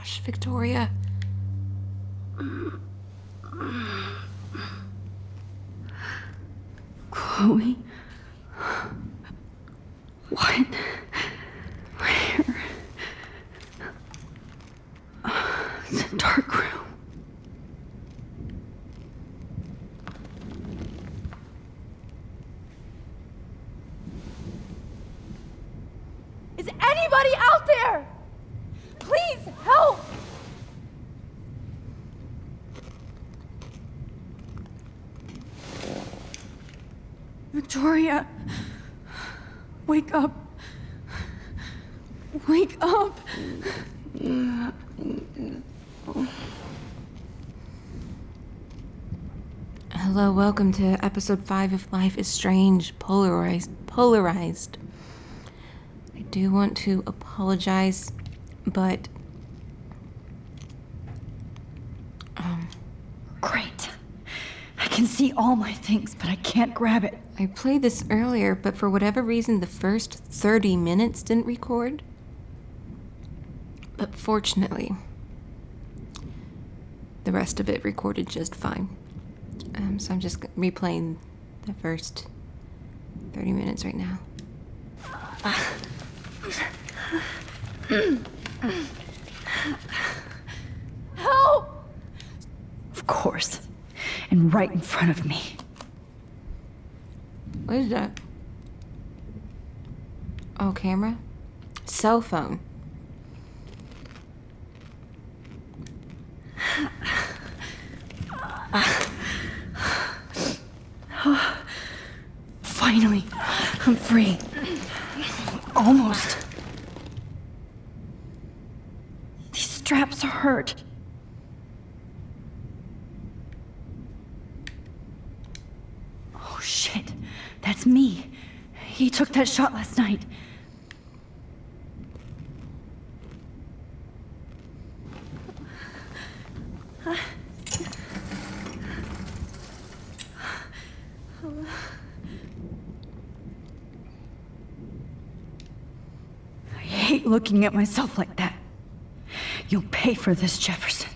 gosh, Victoria. Chloe? What? Where? It's a dark room. Is anybody out there? Please help! Victoria, wake up. Wake up. Hello, welcome to episode 5 of Life is Strange, Polarized. I do want to apologize, but Great. I can see all my things, but I can't grab it. I played this earlier, but for whatever reason, the first 30 minutes didn't record. But fortunately, the rest of it recorded just fine. So I'm just replaying the first 30 minutes right now. Help! Of course. And right in front of me. What is that? Oh, camera? Cell phone. Finally, I'm free. Almost. These straps hurt. Oh shit, that's me. He took that shot last night. I hate looking at myself like that. You'll pay for this, Jefferson.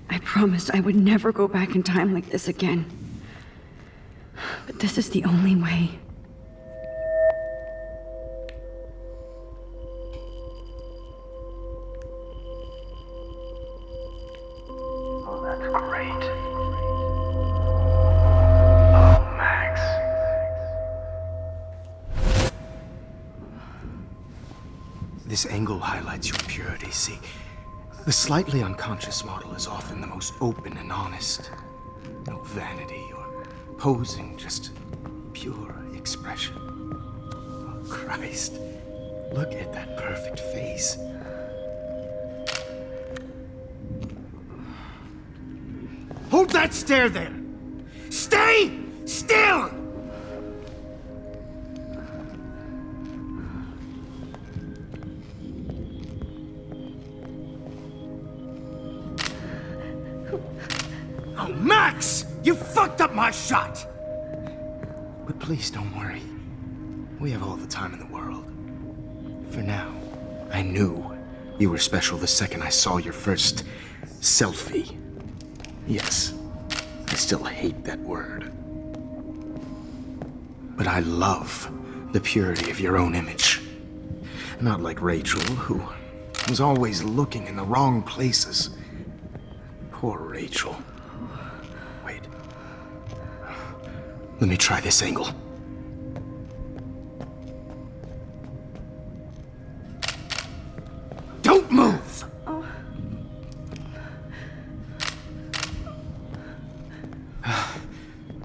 I promised I would never go back in time like this again. But this is the only way. Oh, that's great. Oh, Max. This angle highlights your purity, see? The slightly unconscious model is often the most open and honest. No vanity or posing, just pure expression. Oh, Christ. Look at that perfect face. Hold that stare there! Stay still! Oh, Max! You fucked up my shot! But please don't worry. We have all the time in the world. For now, I knew you were special the second I saw your first selfie. Yes, I still hate that word. But I love the purity of your own image. Not like Rachel, who was always looking in the wrong places. Poor Rachel. Wait. Let me try this angle. Don't move!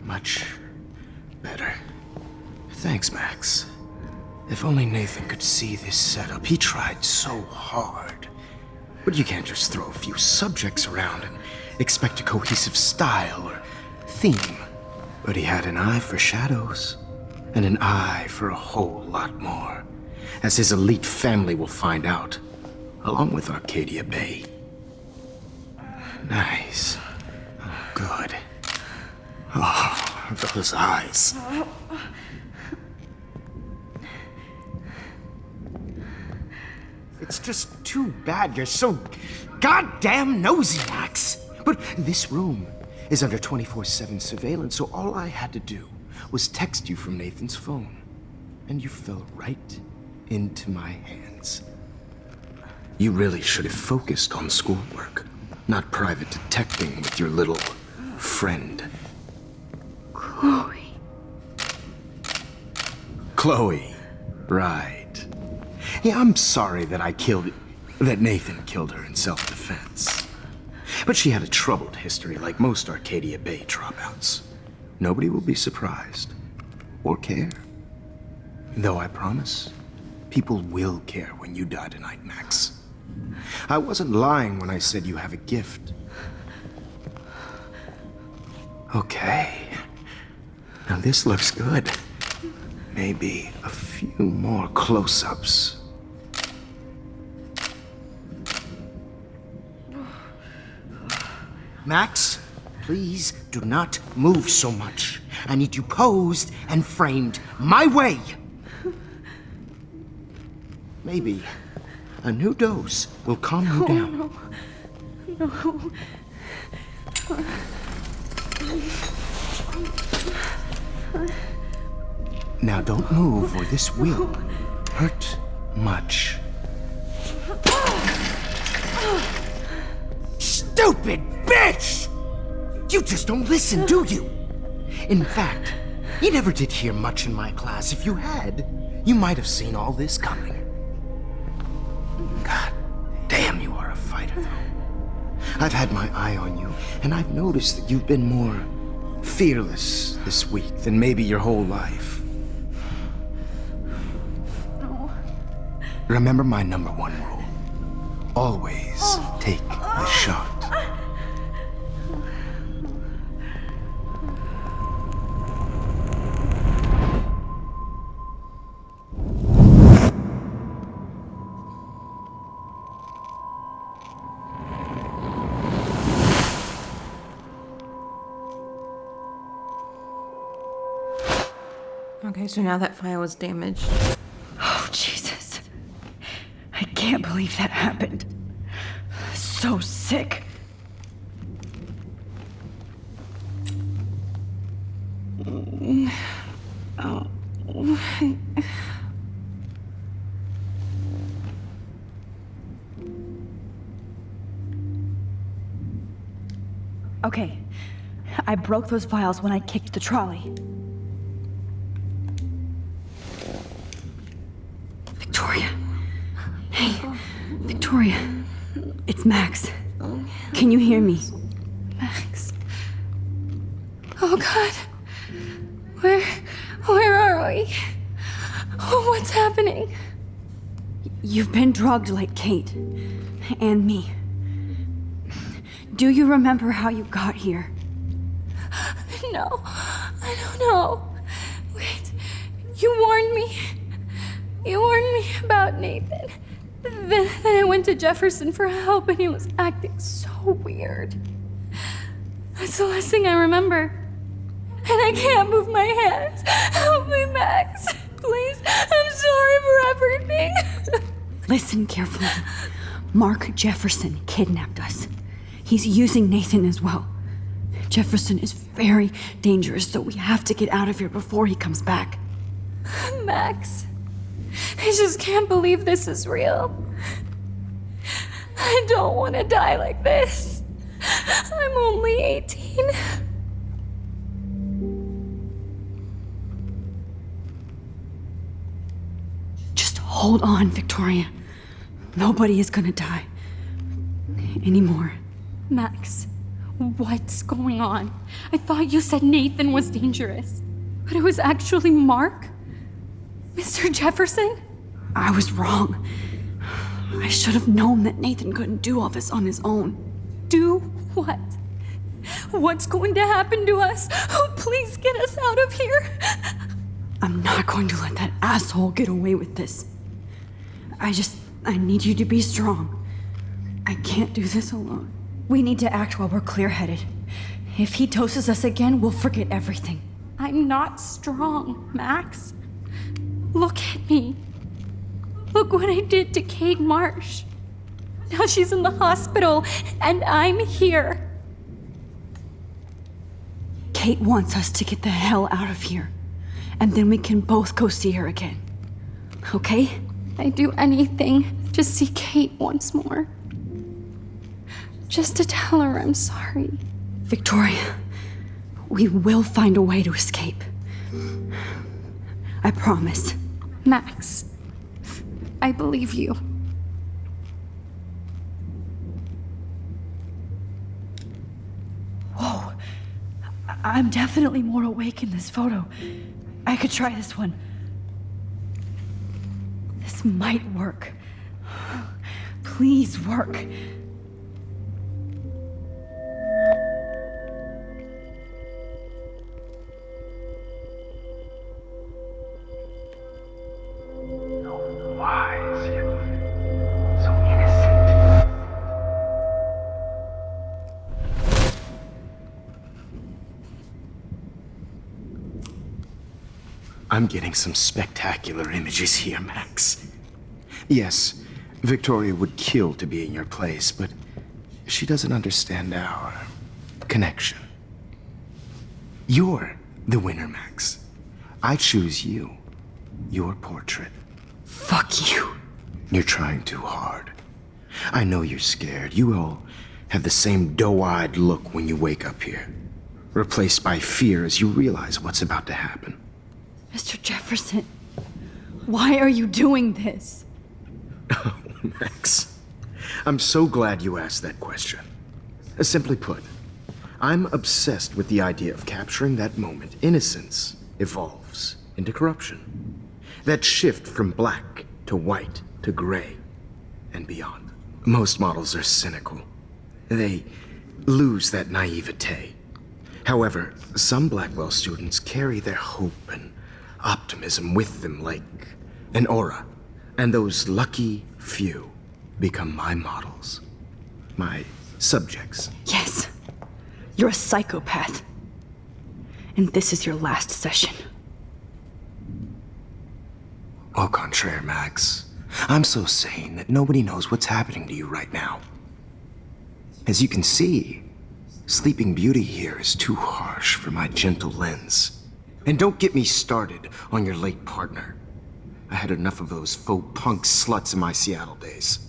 Much better. Thanks, Max. If only Nathan could see this setup. He tried so hard. But you can't just throw a few subjects around and expect a cohesive style or theme. But he had an eye for shadows, and an eye for a whole lot more, as his elite family will find out, along with Arcadia Bay. Nice. Oh, good. Oh, those eyes. It's just too bad you're so goddamn nosy, Max. But this room is under 24/7 surveillance, so all I had to do was text you from Nathan's phone. And you fell right into my hands. You really should have focused on schoolwork, not private detecting with your little friend. Chloe. Chloe, right. Yeah, I'm sorry that Nathan killed her in self-defense. But she had a troubled history like most Arcadia Bay dropouts. Nobody will be surprised or care. Though I promise, people will care when you die tonight, Max. I wasn't lying when I said you have a gift. Okay. Now this looks good. Maybe a few more close-ups. Max, please do not move so much. I need you posed and framed my way. Maybe a new dose will calm you down. No. Now don't move or this will hurt much. Stupid bitch! You just don't listen, do you? In fact, you never did hear much in my class. If you had, you might have seen all this coming. God damn, you are a fighter, though. I've had my eye on you, and I've noticed that you've been more fearless this week than maybe your whole life. No. Remember my #1 rule. Always take the shot. Okay, so now that file was damaged. Oh, Jesus. I can't believe that happened. So sick. Oh. Okay. I broke those files when I kicked the trolley. Victoria. Hey, Victoria. It's Max. Can you hear me? Max. Oh God. Where are we? Oh, what's happening? You've been drugged like Kate. And me. Do you remember how you got here? No, I don't know. Wait, you warned me. You warned me about Nathan. Then I went to Jefferson for help and he was acting so weird. That's the last thing I remember. And I can't move my hands. Help me, Max. Please, I'm sorry for everything. Listen carefully. Mark Jefferson kidnapped us. He's using Nathan as well. Jefferson is very dangerous, so we have to get out of here before he comes back. Max, I just can't believe this is real. I don't want to die like this. I'm only 18. Just hold on, Victoria. Nobody is gonna die. Anymore. Max, what's going on? I thought you said Nathan was dangerous, but it was actually Mark? Mr. Jefferson? I was wrong. I should have known that Nathan couldn't do all this on his own. Do what? What's going to happen to us? Oh, please get us out of here. I'm not going to let that asshole get away with this. I need you to be strong. I can't do this alone. We need to act while we're clear-headed. If he doses us again, we'll forget everything. I'm not strong, Max. Look at me. Look what I did to Kate Marsh. Now she's in the hospital, and I'm here. Kate wants us to get the hell out of here, and then we can both go see her again. Okay? I'd do anything to see Kate once more. Just to tell her I'm sorry. Victoria, we will find a way to escape. I promise. Max, I believe you. Whoa. I'm definitely more awake in this photo. I could try this one. This might work. Please work. Wise yet so innocent. I'm getting some spectacular images here, Max. Yes, Victoria would kill to be in your place, but she doesn't understand our connection. You're the winner, Max. I choose you. Your portrait. Fuck you. You're trying too hard. I know you're scared. You all have the same doe-eyed look when you wake up here, replaced by fear as you realize what's about to happen. Mr. Jefferson, why are you doing this? Oh, Max. I'm so glad you asked that question. Simply put, I'm obsessed with the idea of capturing that moment innocence evolves into corruption. That shift from black to white to gray and beyond. Most models are cynical. They lose that naivete. However, some Blackwell students carry their hope and optimism with them like an aura. And those lucky few become my models. My subjects. Yes. You're a psychopath. And this is your last session. Au contraire, Max. I'm so sane that nobody knows what's happening to you right now. As you can see, Sleeping Beauty here is too harsh for my gentle lens. And don't get me started on your late partner. I had enough of those faux punk sluts in my Seattle days.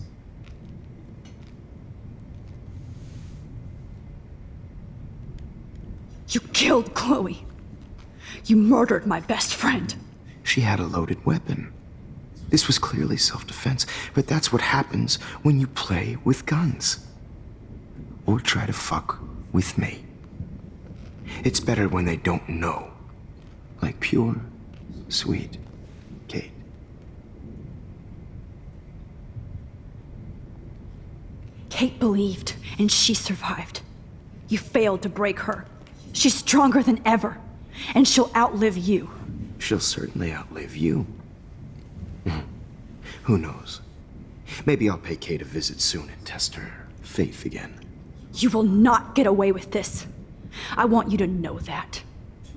You killed Chloe. You murdered my best friend. She had a loaded weapon. This was clearly self-defense, but that's what happens when you play with guns. Or try to fuck with me. It's better when they don't know. Like pure, sweet Kate. Kate believed, and she survived. You failed to break her. She's stronger than ever, and she'll outlive you. She'll certainly outlive you. Who knows? Maybe I'll pay Kate a visit soon and test her faith again. You will not get away with this. I want you to know that.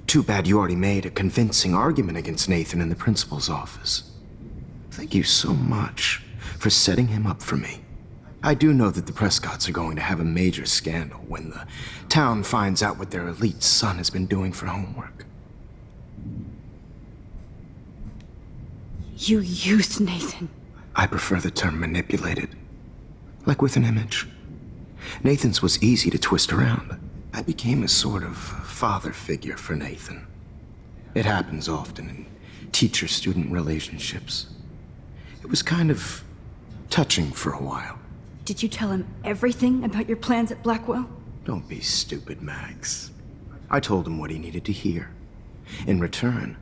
Too bad you already made a convincing argument against Nathan in the principal's office. Thank you so much for setting him up for me. I do know that the Prescotts are going to have a major scandal when the town finds out what their elite son has been doing for homework. You used Nathan. I prefer the term manipulated. Like with an image. Nathan's was easy to twist around. I became a sort of father figure for Nathan. It happens often in teacher-student relationships. It was kind of touching for a while. Did you tell him everything about your plans at Blackwell? Don't be stupid, Max. I told him what he needed to hear. In return,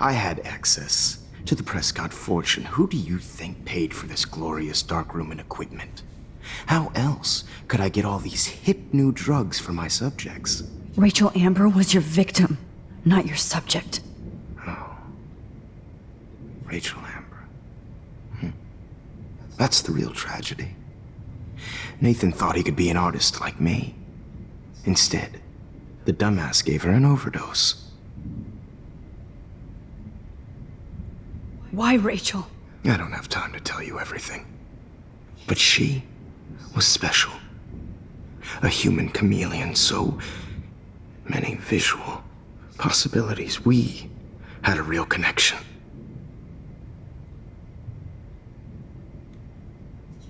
I had access to the Prescott fortune. Who do you think paid for this glorious darkroom and equipment? How else could I get all these hip new drugs for my subjects? Rachel Amber was your victim, not your subject. Oh. Rachel Amber. That's the real tragedy. Nathan thought he could be an artist like me. Instead, the dumbass gave her an overdose. Why Rachel? I don't have time to tell you everything. But she was special. A human chameleon, so many visual possibilities. We had a real connection.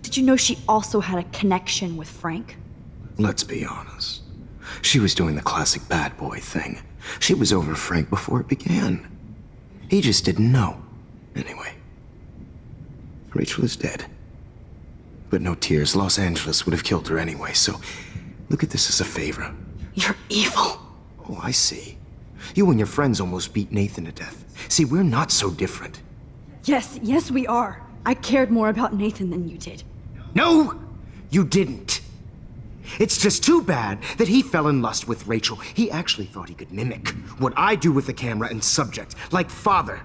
Did you know she also had a connection with Frank? Let's be honest. She was doing the classic bad boy thing. She was over Frank before it began. He just didn't know. Anyway, Rachel is dead. But no tears. Los Angeles would have killed her anyway, so look at this as a favor. You're evil. Oh, I see. You and your friends almost beat Nathan to death. See, we're not so different. Yes, we are. I cared more about Nathan than you did. No, you didn't. It's just too bad that he fell in lust with Rachel. He actually thought he could mimic what I do with the camera and subject, like father,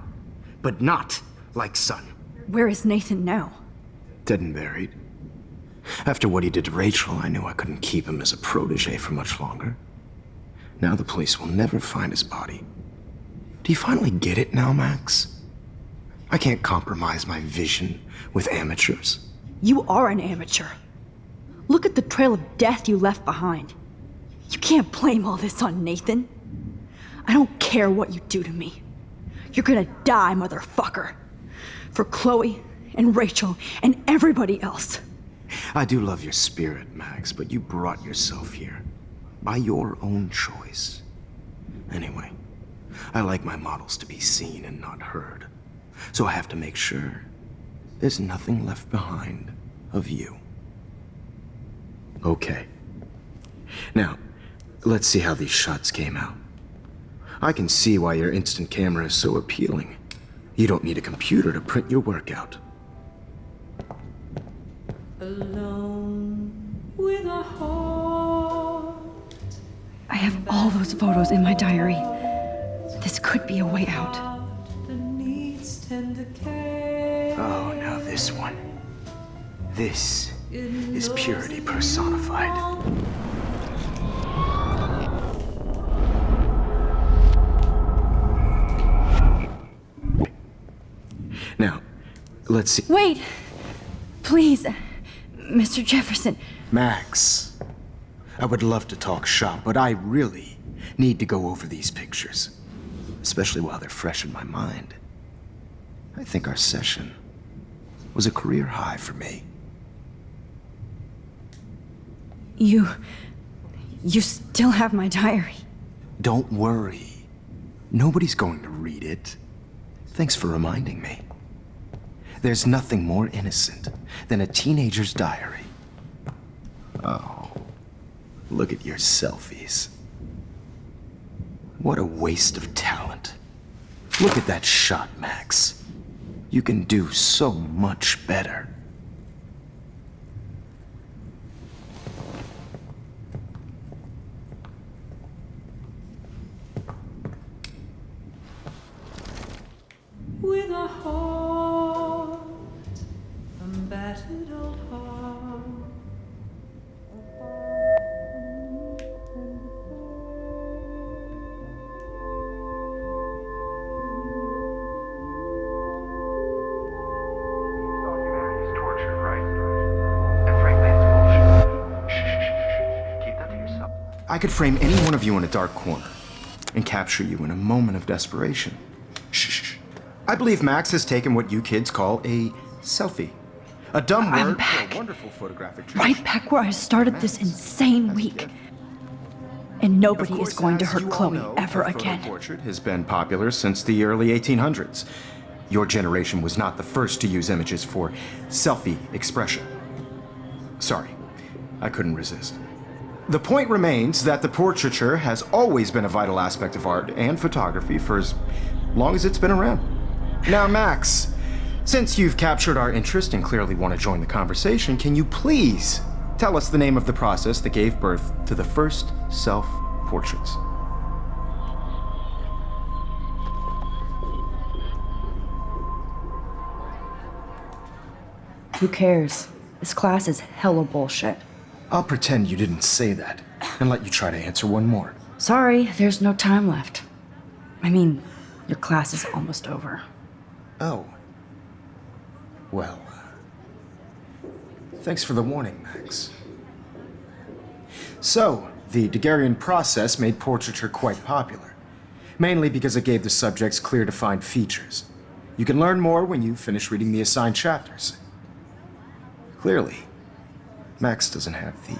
but not like son. Where is Nathan now? Dead and buried. After what he did to Rachel, I knew I couldn't keep him as a protege for much longer. Now the police will never find his body. Do you finally get it now, Max? I can't compromise my vision with amateurs. You are an amateur. Look at the trail of death you left behind. You can't blame all this on Nathan. I don't care what you do to me. You're gonna die, motherfucker. For Chloe and Rachel and everybody else. I do love your spirit, Max, but you brought yourself here. By your own choice. Anyway, I like my models to be seen and not heard. So I have to make sure there's nothing left behind of you. Okay. Now, let's see how these shots came out. I can see why your instant camera is so appealing. You don't need a computer to print your work out. Alone with a heart. I have all those photos in my diary. This could be a way out. That needs tender care. Oh, now this one. This is purity personified. Now, let's see. Wait! Please, Mr. Jefferson. Max, I would love to talk shop, but I really need to go over these pictures, especially while they're fresh in my mind. I think our session was a career high for me. You still have my diary. Don't worry. Nobody's going to read it. Thanks for reminding me. There's nothing more innocent than a teenager's diary. Oh, look at your selfies. What a waste of talent. Look at that shot, Max. You can do so much better. With a heart, a battered old heart. Documentary's torture, right? And frankly, it's bullshit. Shh. Keep that to yourself. I could frame any one of you in a dark corner and capture you in a moment of desperation. Shh. I believe Max has taken what you kids call a selfie. A dumb I'm word back. for a wonderful photographic Right back where I started this insane week. And nobody is going to hurt Chloe ever again. Portrait has been popular since the early 1800s. Your generation was not the first to use images for selfie expression. Sorry, I couldn't resist. The point remains that the portraiture has always been a vital aspect of art and photography for as long as it's been around. Now, Max, since you've captured our interest and clearly want to join the conversation, can you please tell us the name of the process that gave birth to the first self-portraits? Who cares? This class is hella bullshit. I'll pretend you didn't say that and let you try to answer one more. Sorry, there's no time left. I mean, your class is almost over. Oh. Well, thanks for the warning, Max. So, the Daguerrean process made portraiture quite popular, mainly because it gave the subjects clear defined features. You can learn more when you finish reading the assigned chapters. Clearly, Max doesn't have the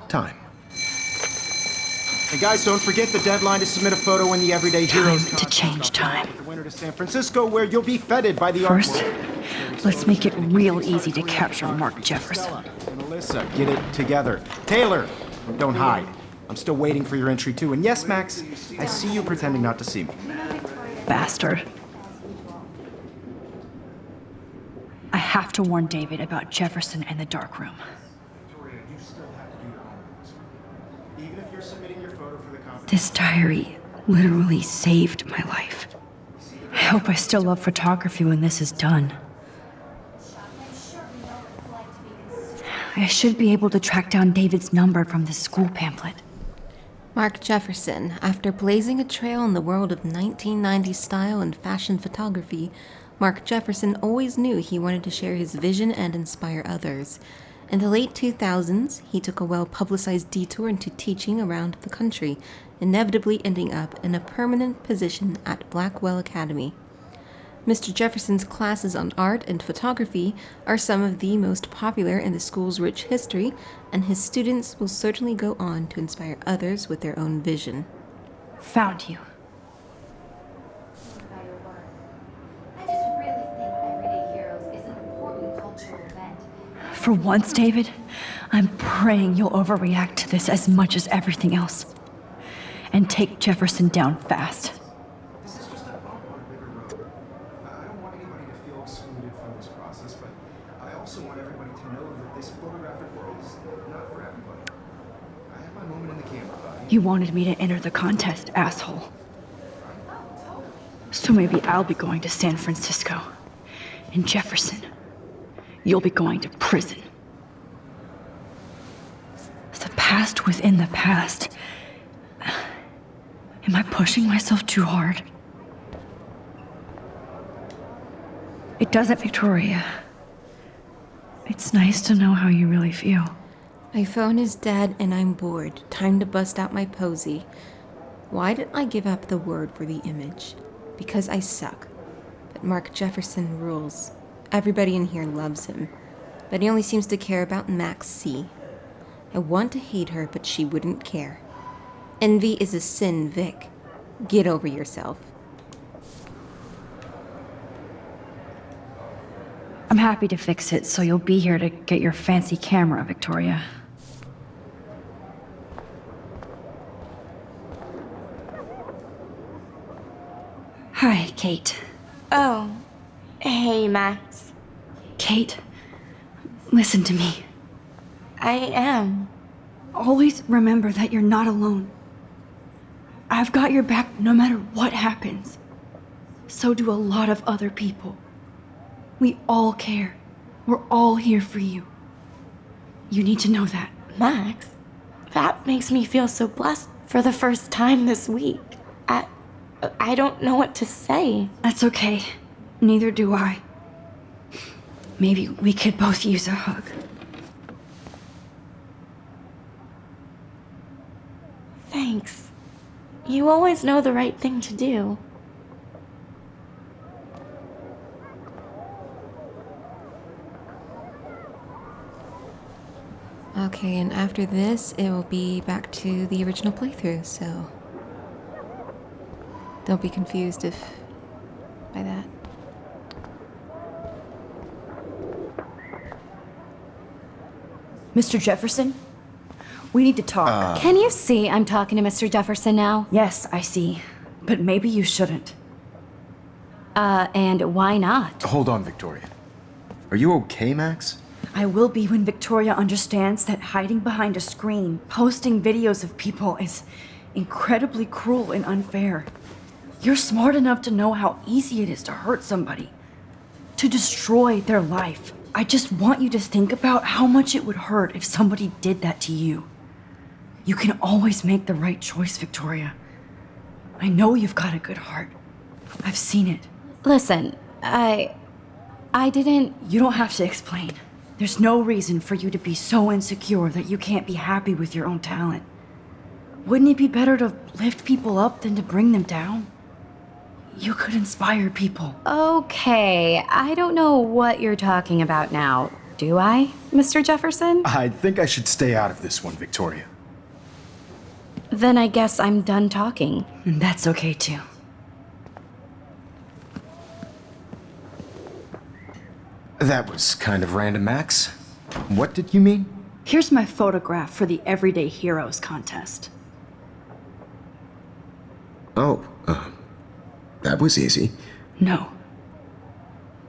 time. And guys, don't forget the deadline to submit a photo in the Everyday Heroes Time to change time. The winner to San Francisco, where you'll be feted by the First, art world. let's make it real easy to capture Mark Jefferson. And Alyssa, get it together. Taylor, don't hide. I'm still waiting for your entry too. And yes, Max, I see you pretending not to see me. Bastard. I have to warn David about Jefferson and the dark room. Victoria, you still have to do your homework. Even if you're submitting your photo for the competition. This diary literally saved my life. I hope I still love photography when this is done. I should be able to track down David's number from the school pamphlet. Mark Jefferson, after blazing a trail in the world of 1990s style and fashion photography, Mark Jefferson always knew he wanted to share his vision and inspire others. In the late 2000s, he took a well-publicized detour into teaching around the country, inevitably ending up in a permanent position at Blackwell Academy. Mr. Jefferson's classes on art and photography are some of the most popular in the school's rich history, and his students will certainly go on to inspire others with their own vision. Found you. I just really think Everyday Heroes is an important cultural event. For once, David, I'm praying you'll overreact to this as much as everything else. And take Jefferson down fast. This is just a bump on a bigger road. I don't want anybody to feel excluded from this process, but I also want everybody to know that this photographic world is not for everybody. I have my moment in the camera, buddy. You wanted me to enter the contest, asshole. So maybe I'll be going to San Francisco. And Jefferson, you'll be going to prison. The past within the past. Am I pushing myself too hard? It doesn't, Victoria. It's nice to know how you really feel. My phone is dead and I'm bored. Time to bust out my posy. Why did I give up the word for the image? Because I suck. But Mark Jefferson rules. Everybody in here loves him. But he only seems to care about Max C. I want to hate her, but she wouldn't care. Envy is a sin, Vic. Get over yourself. I'm happy to fix it, so you'll be here to get your fancy camera, Victoria. Hi, Kate. Oh, hey, Max. Kate, listen to me. I am. Always remember that you're not alone. I've got your back no matter what happens. So do a lot of other people. We all care. We're all here for you. You need to know that. Max, that makes me feel so blessed for the first time this week. I don't know what to say. That's okay. Neither do I. Maybe we could both use a hug. Thanks. You always know the right thing to do. Okay, and after this, it will be back to the original playthrough, so don't be confused by that. Mr. Jefferson? We need to talk. Can you see I'm talking to Mr. Jefferson now? Yes, I see. But maybe you shouldn't. And why not? Hold on, Victoria. Are you okay, Max? I will be when Victoria understands that hiding behind a screen, posting videos of people is incredibly cruel and unfair. You're smart enough to know how easy it is to hurt somebody, to destroy their life. I just want you to think about how much it would hurt if somebody did that to you. You can always make the right choice, Victoria. I know you've got a good heart. I've seen it. Listen, I didn't... You don't have to explain. There's no reason for you to be so insecure that you can't be happy with your own talent. Wouldn't it be better to lift people up than to bring them down? You could inspire people. Okay, I don't know what you're talking about now. Do I, Mr. Jefferson? I think I should stay out of this one, Victoria. Then I guess I'm done talking. And that's okay too. That was kind of random, Max. What did you mean? Here's my photograph for the Everyday Heroes contest. Oh, that was easy. No.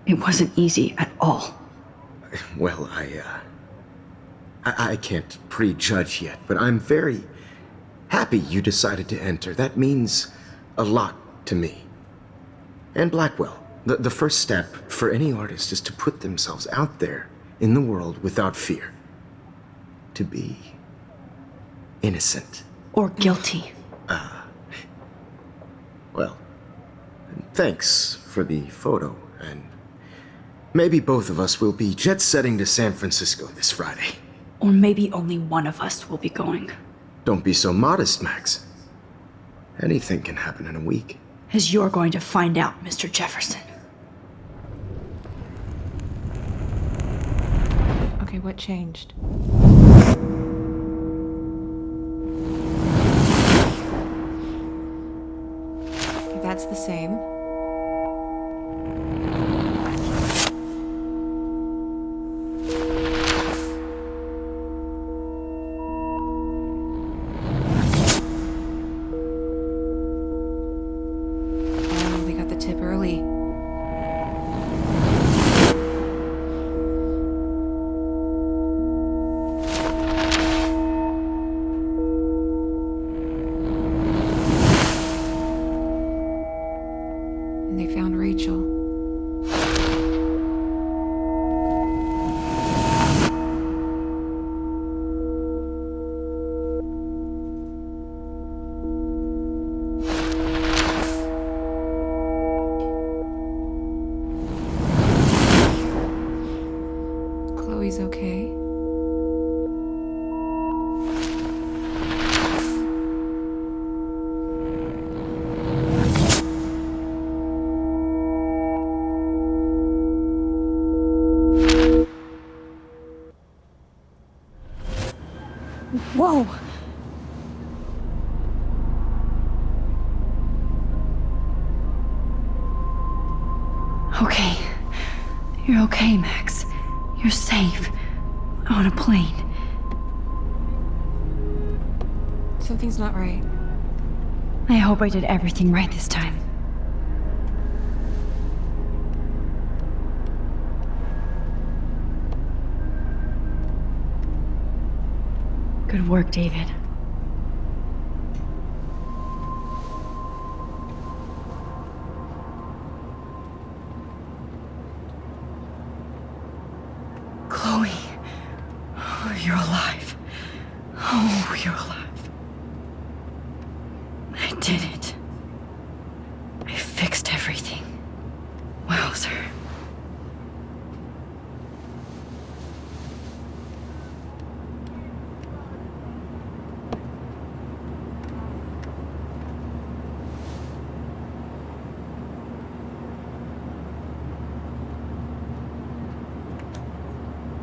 It wasn't easy at all. Well, I can't prejudge yet, but I'm very happy you decided to enter. That means a lot to me. And Blackwell. The first step for any artist is to put themselves out there in the world without fear. To be innocent. Or guilty. Well, thanks for the photo, and maybe both of us will be jet-setting to San Francisco this Friday. Or maybe only one of us will be going. Don't be so modest, Max. Anything can happen in a week. As you're going to find out, Mr. Jefferson. Okay, what changed? Okay, that's the same. Oh, they got the tip early. And they found Rachel. Chloe's okay. Whoa! Okay. You're okay, Max. You're safe. On a plane. Something's not right. I hope I did everything right this time. Good work, David. Chloe. Oh, you're alive. Oh, you're alive. I did it. I fixed everything. Wowzer.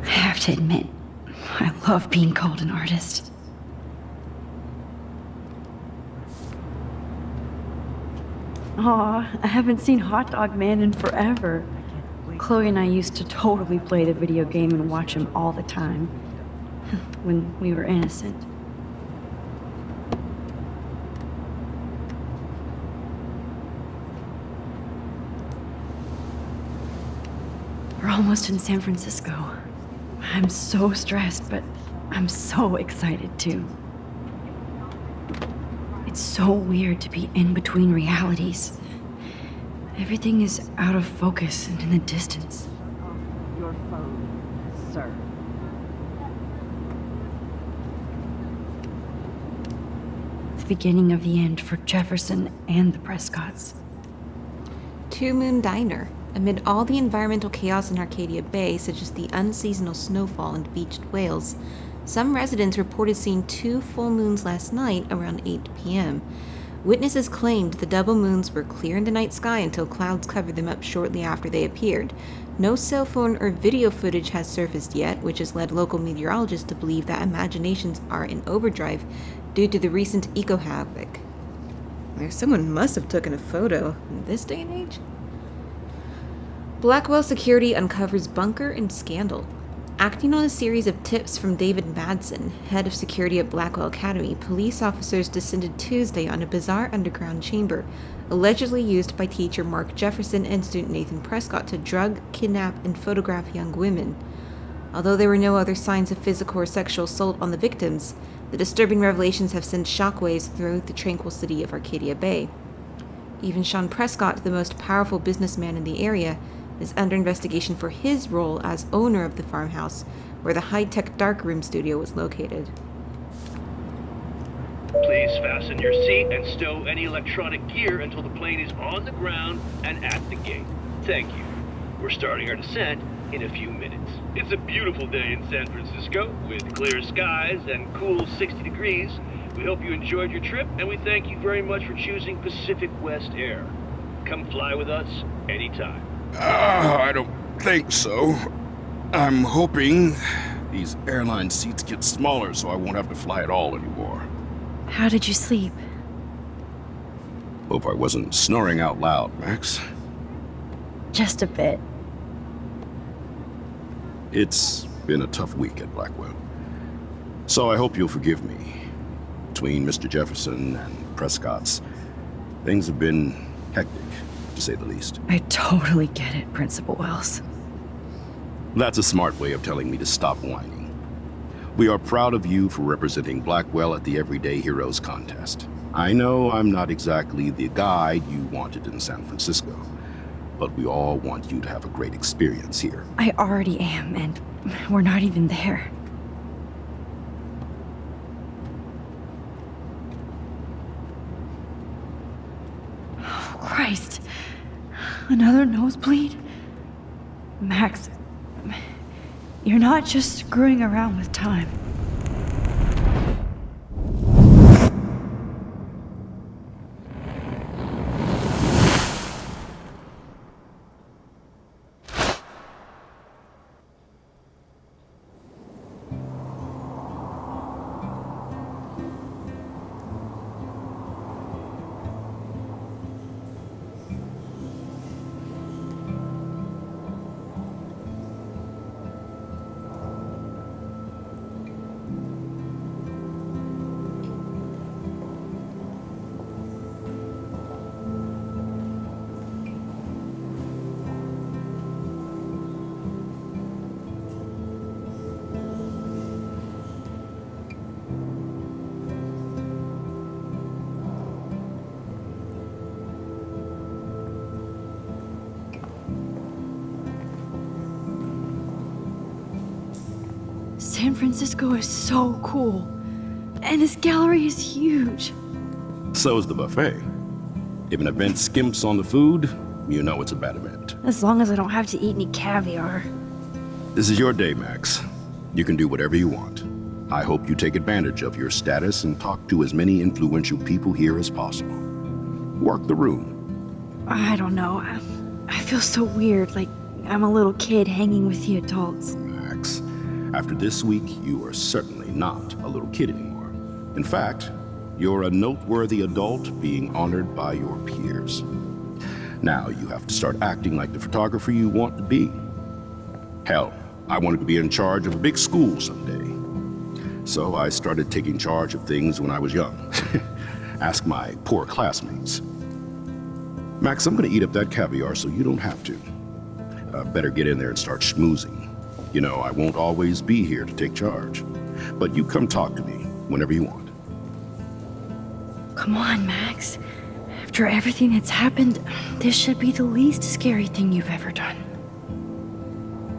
I have to admit, I love being called an artist. Aw, I haven't seen Hot Dog Man in forever. Chloe and I used to totally play the video game and watch him all the time. When we were innocent. We're almost in San Francisco. I'm so stressed, but I'm so excited too. It's so weird to be in between realities. Everything is out of focus and in the distance. Your phone, sir. The beginning of the end for Jefferson and the Prescotts. Two Moon Diner. Amid all the environmental chaos in Arcadia Bay, such as the unseasonal snowfall and beached whales, some residents reported seeing 2 full moons last night around 8 p.m. Witnesses claimed the double moons were clear in the night sky until clouds covered them up shortly after they appeared. No cell phone or video footage has surfaced yet, which has led local meteorologists to believe that imaginations are in overdrive due to the recent eco-havoc. Someone must have taken a photo in this day and age. Blackwell Security uncovers bunker and scandal. Acting on a series of tips from David Madsen, head of security at Blackwell Academy, police officers descended Tuesday on a bizarre underground chamber, allegedly used by teacher Mark Jefferson and student Nathan Prescott to drug, kidnap, and photograph young women. Although there were no other signs of physical or sexual assault on the victims, the disturbing revelations have sent shockwaves throughout the tranquil city of Arcadia Bay. Even Sean Prescott, the most powerful businessman in the area, is under investigation for his role as owner of the farmhouse where the high-tech darkroom studio was located. Please fasten your seat and stow any electronic gear until the plane is on the ground and at the gate. Thank you. We're starting our descent in a few minutes. It's a beautiful day in San Francisco with clear skies and cool 60 degrees. We hope you enjoyed your trip, and we thank you very much for choosing Pacific West Air. Come fly with us anytime. I don't think so. I'm hoping these airline seats get smaller so I won't have to fly at all anymore. How did you sleep? Hope I wasn't snoring out loud, Max. Just a bit. It's been a tough week at Blackwell. So I hope you'll forgive me. Between Mr. Jefferson and Prescott's, things have been hectic, to say the least. I totally get it, Principal Wells. That's a smart way of telling me to stop whining. We are proud of you for representing Blackwell at the Everyday Heroes contest. I know I'm not exactly the guide you wanted in San Francisco, but we all want you to have a great experience here. I already am, and we're not even there. Oh, Christ. Another nosebleed? Max, you're not just screwing around with time. San Francisco is so cool. And this gallery is huge. So is the buffet. If an event skimps on the food, you know it's a bad event. As long as I don't have to eat any caviar. This is your day, Max. You can do whatever you want. I hope you take advantage of your status and talk to as many influential people here as possible. Work the room. I don't know. I feel so weird, like I'm a little kid hanging with the adults. Max, after this week, you are certainly not a little kid anymore. In fact, you're a noteworthy adult being honored by your peers. Now you have to start acting like the photographer you want to be. Hell, I wanted to be in charge of a big school someday. So I started taking charge of things when I was young. Ask my poor classmates. Max, I'm gonna eat up that caviar so you don't have to. Better get in there and start schmoozing. You know, I won't always be here to take charge. But you come talk to me whenever you want. Come on, Max. After everything that's happened, this should be the least scary thing you've ever done.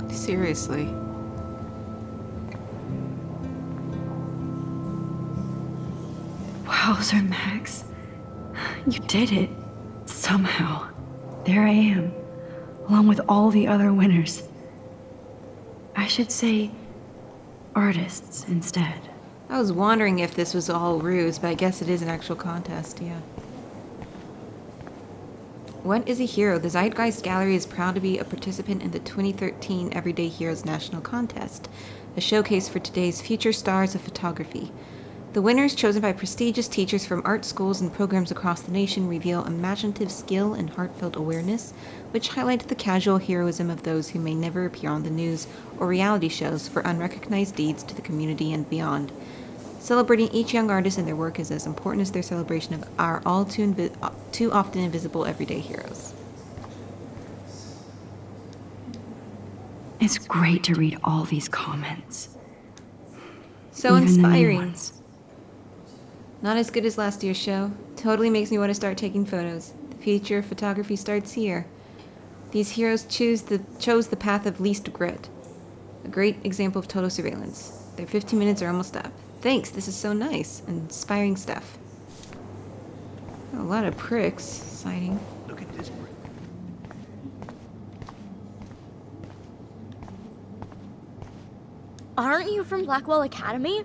Seriously. Wowzer, Max. You did it. Somehow. There I am. along with all the other winners. I should say artists instead. I was wondering if this was all ruse, but I guess it is an actual contest, yeah. What is a hero? The Zeitgeist Gallery is proud to be a participant in the 2013 Everyday Heroes National Contest, a showcase for today's future stars of photography. The winners, chosen by prestigious teachers from art schools and programs across the nation, reveal imaginative skill and heartfelt awareness, which highlight the casual heroism of those who may never appear on the news or reality shows for unrecognized deeds to the community and beyond. Celebrating each young artist and their work is as important as their celebration of our all too often invisible everyday heroes. It's great to read all these comments. So Even the new inspiring. ones. Not as good as last year's show. Totally makes me want to start taking photos. The future of photography starts here. These heroes chose the path of least regret. A great example of total surveillance. Their 15 minutes are almost up. Thanks, this is so nice. Inspiring stuff. A lot of pricks sighting. Look at this brick. Aren't you from Blackwell Academy?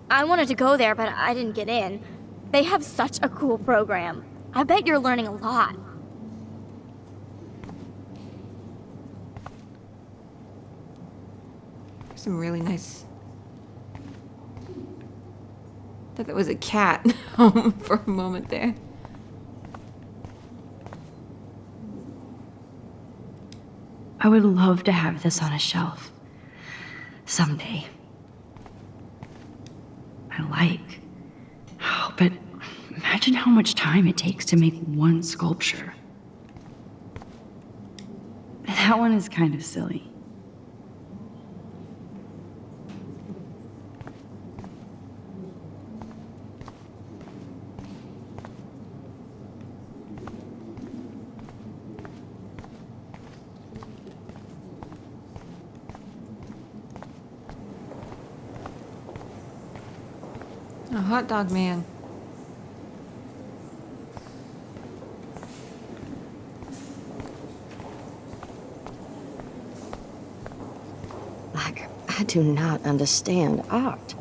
I wanted to go there, but I didn't get in. They have such a cool program. I bet you're learning a lot. Some really nice... Thought that was a cat for a moment there. I would love to have this on a shelf. Someday. I like. Oh, but imagine how much time it takes to make one sculpture. That one is kind of silly. A hot dog man. I do not understand art.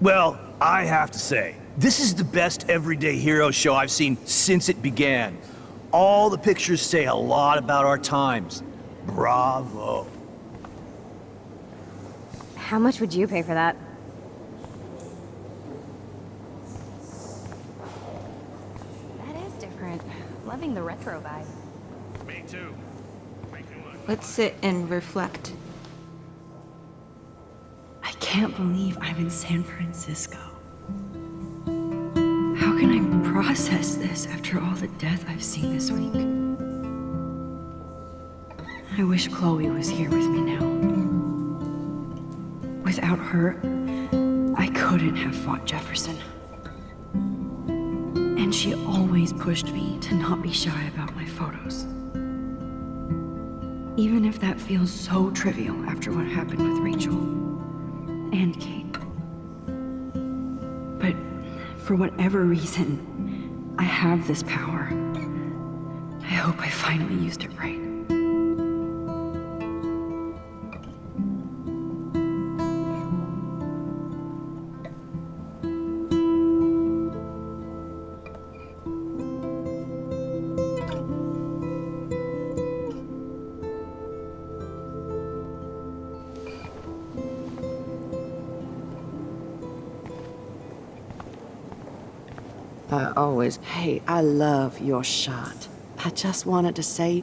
Well, I have to say, this is the best Everyday Hero show I've seen since it began. All the pictures say a lot about our times. Bravo. How much would you pay for that? That is different. Loving the retro vibe. Me too. Let's sit and reflect. I can't believe I'm in San Francisco. How can I process this after all the death I've seen this week? I wish Chloe was here with me now. Without her, I couldn't have fought Jefferson. And she always pushed me to not be shy about my photos. Even if that feels so trivial after what happened with Rachel and Kate. But for whatever reason, I have this power. I hope I finally used it right. Hey, I love your shot. I just wanted to say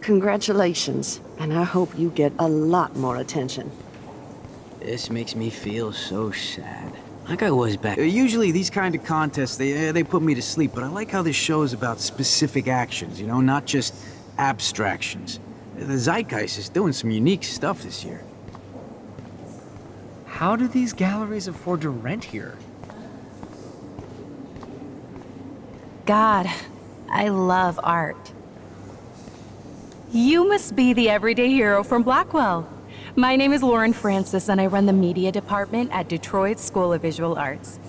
congratulations, and I hope you get a lot more attention. This makes me feel so sad. Like I was back. Usually these kind of contests, they put me to sleep, but I like how this show is about specific actions, you know, not just abstractions. The Zeitgeist is doing some unique stuff this year. How do these galleries afford to rent here? God, I love art. You must be the everyday hero from Blackwell. My name is Lauren Francis, and I run the media department at Detroit School of Visual Arts.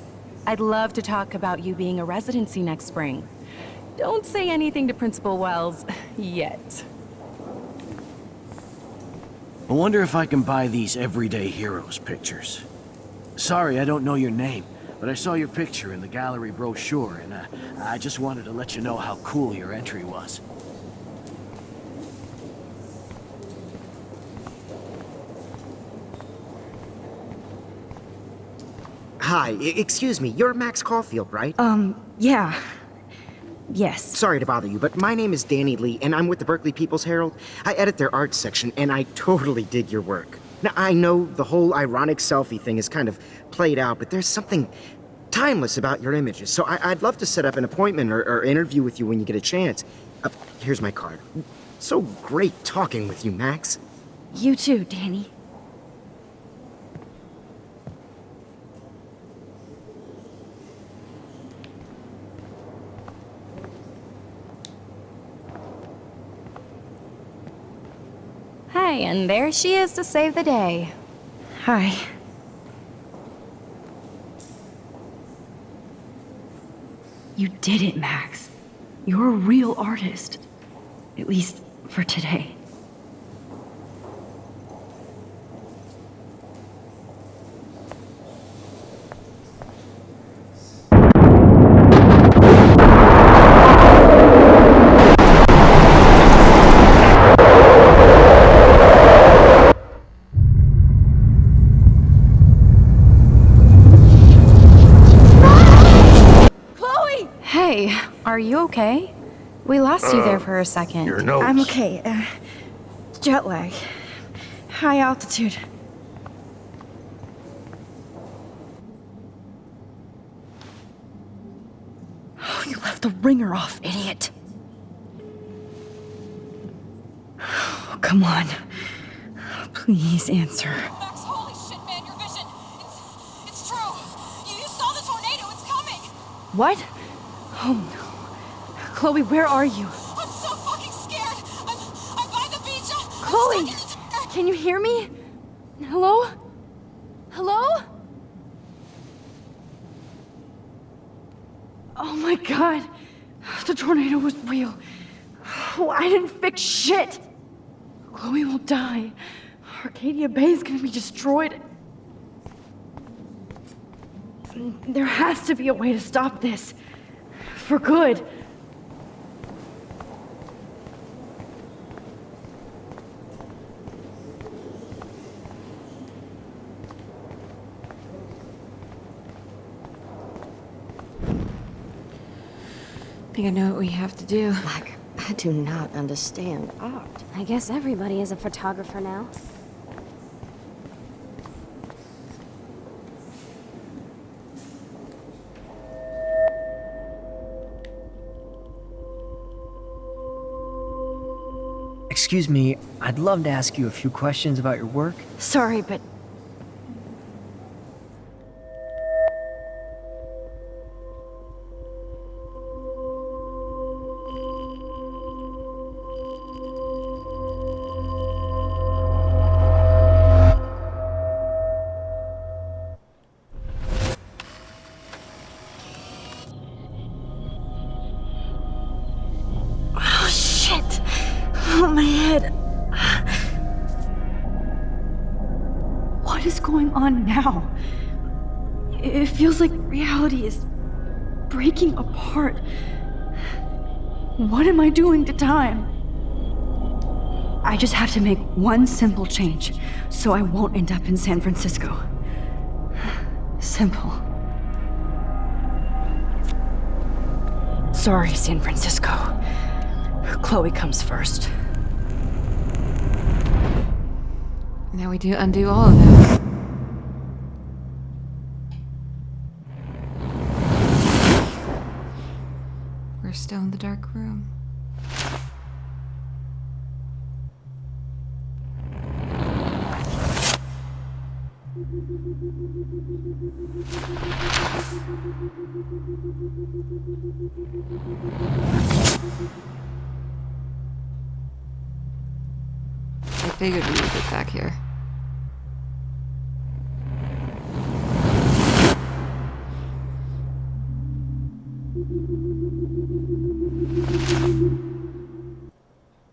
I'd love to talk about you being a residency next spring. Don't say anything to Principal Wells yet. I wonder if I can buy these Everyday Heroes pictures. Sorry, I don't know your name, but I saw your picture in the gallery brochure, and I just wanted to let you know how cool your entry was. Hi, excuse me, you're Max Caulfield, right? Yeah. Yes. Sorry to bother you, but my name is Danny Lee, and I'm with the Berkeley People's Herald. I edit their arts section, and I totally dig your work. Now, I know the whole ironic selfie thing is kind of played out, but there's something timeless about your images, so I'd love to set up an appointment or interview with you when you get a chance. Here's my card. So great talking with you, Max. You too, Danny. Hey, and there she is to save the day. Hi. You did it, Max. You're a real artist. At least for today. Hey, are you okay? We lost you there for a second. Your nose. I'm okay. Jet lag. High altitude. Oh, you left the ringer off, idiot. Oh, come on. Please answer. Max, holy shit, man, your vision. It's true. You saw the tornado. It's coming. What? Oh no. Chloe, where are you? I'm so fucking scared. I'm by the beach. Chloe! Can you hear me? Hello? Hello? Oh my god. The tornado was real. Oh, I didn't fix shit. Chloe will die. Arcadia Bay is gonna be destroyed. There has to be a way to stop this. For good. I think I know what we have to do. Like, I do not understand art. I guess everybody is a photographer now. Excuse me, I'd love to ask you a few questions about your work. Sorry, but oh shit! Oh, my head. What is going on now? It feels like reality is breaking apart. What am I doing to time? I just have to make one simple change, so I won't end up in San Francisco. Simple. Sorry, San Francisco. Chloe comes first. Now we do undo all of that. We're still in the dark room. I figured we would get back here.